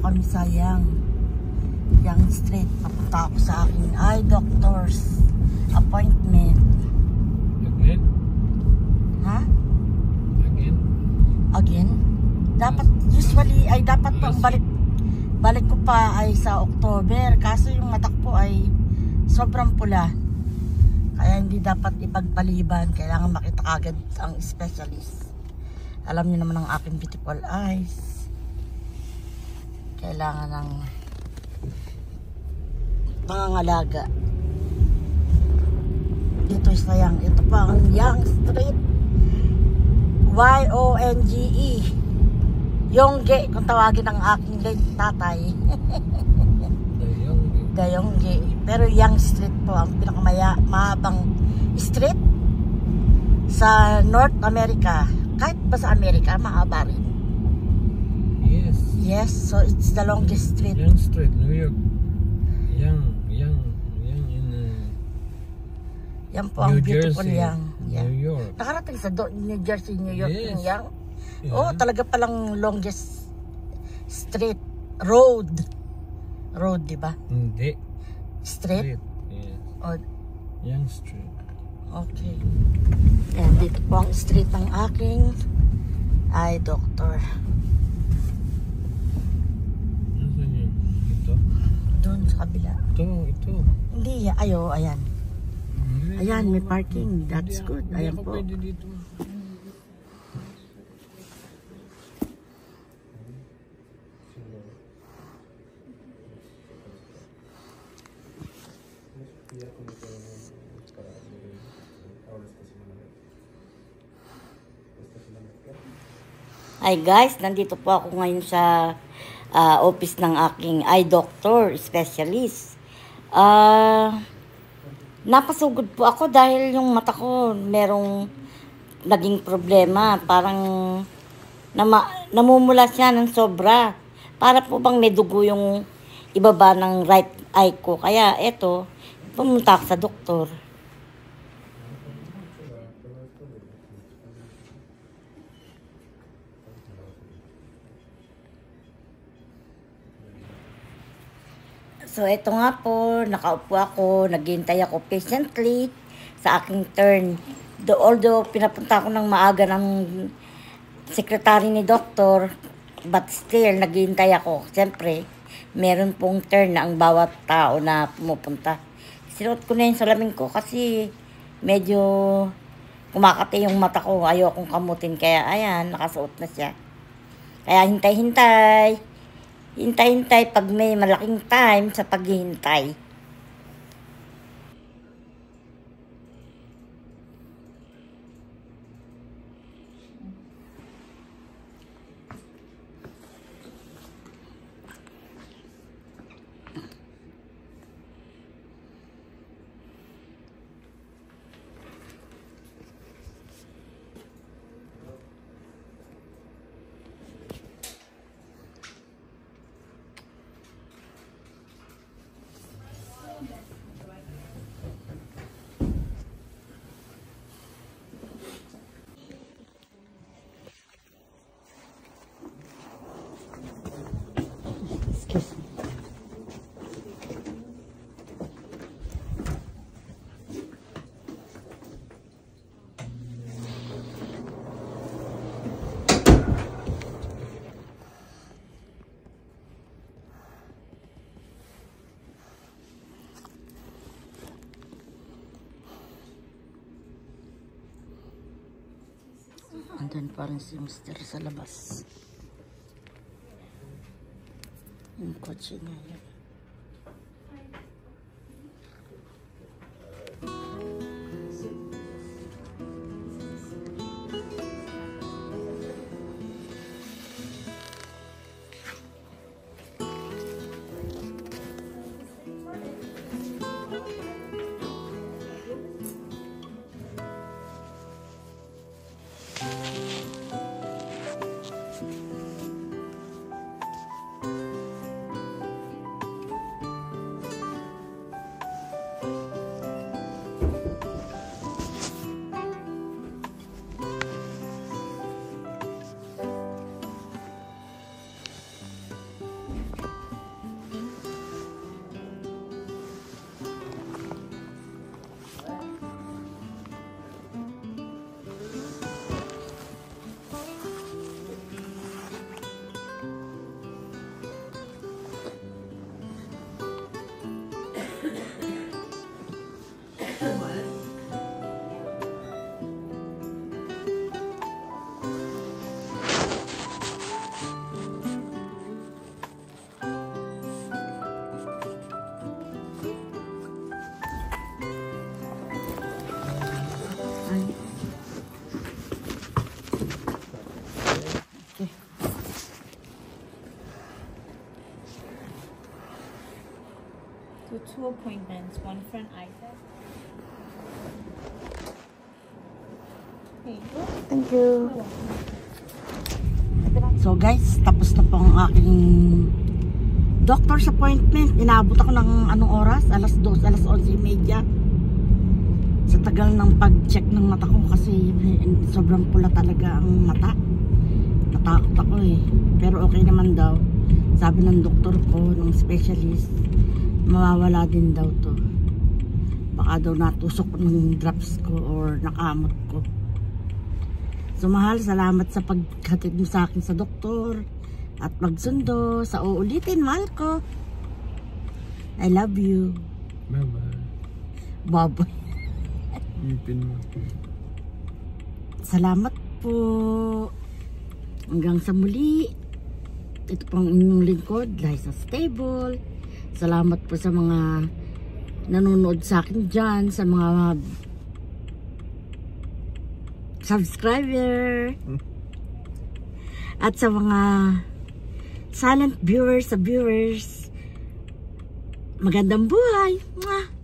kami sa Young Street. Papunta ako sa aking eye doctor's appointment. Again? Ha? Again? Again? Dapat, usually, ay dapat pang balik ko pa ay sa October. Kaso yung mata ko ay sobrang pula. Kaya hindi dapat ipagpaliban. Kailangan makita agad ang specialist. Alam niyo naman ang aking beautiful eyes. Kailangan ng pangangalaga. Dito sayang. Ito pa ang Young Street. Y-O-N-G-E. Yongge, kung tawagin ng aking late tatay. Gayongge. Pero Young Street po ang pinakamahabang street sa North America. Kahit ba sa Amerika, mahaba rin. Yes. Yes, so it's the longest street. Young Street, New York. Young in Yan po ang New beautiful Jersey, Young. Yeah. New York. Nakarating sa New Jersey, New York Yes. yung Young. Yeah. Oh, talaga palang longest street. Road, di ba? Hindi. Street? Yes. Oh, Young Street. okay. And dito po ang street ng aking eye doctor. Nasaan yun? Ito? Doon sa kabila. Ito. Hindi, ayan. Hindi, Ayan, may hindi, parking. That's good. Hindi Ayan ako po. pwede dito. Hi guys, nandito po ako ngayon sa office ng aking eye doctor specialist. Napasugod po ako dahil yung mata ko merong naging problema. Parang namumula siya ng sobra. Para po bang may dugo yung ibaba ng right eye ko. Kaya eto, pumunta ako sa doktor. So, ito nga po, nakaupo ako, naghihintay ako patiently sa aking turn. Although, pinapunta ako ng maaga ng sekretary ni doktor, but still, naghihintay ako. Siyempre, meron pong turn na ang bawat tao na pumupunta. Sinuot ko na yung salamin ko kasi medyo kumakati yung mata ko. Ayokong kamutin, kaya ayan, nakasuot na siya. Kaya hintay-hintay. Hintay-hintay pag may malaking time sa paghihintay. Andun parang si Mr. sa labas. Yung kotse niya yan. Okay. Okay. So 2 appointments, one for an eye test. Here you go. Thank you. So guys, tapos na po ang aking doctor's appointment. Inaabot ako ng anong oras? Alas 2, alas 11:30. Sa tagal ng pag-check ng mata ko kasi sobrang pula talaga ang mata. Natakot ako eh. Pero okay naman daw. Sabi ng doktor ko, ng specialist, mawawala din daw to. Baka daw natusok ng drops ko or nakamot ko. So mahal, salamat sa paghatid mo sa akin sa doktor at magsundo sa uulitin, mahal ko. I love you. Bye-bye. Bye-bye. Ipin mo. Salamat po. Hanggang sa muli. Ito pang inyong lingkod, Liza Stable. Salamat po sa mga nanonood sa akin dyan, sa mga subscriber at sa mga silent viewers, magandang buhay. Mwah!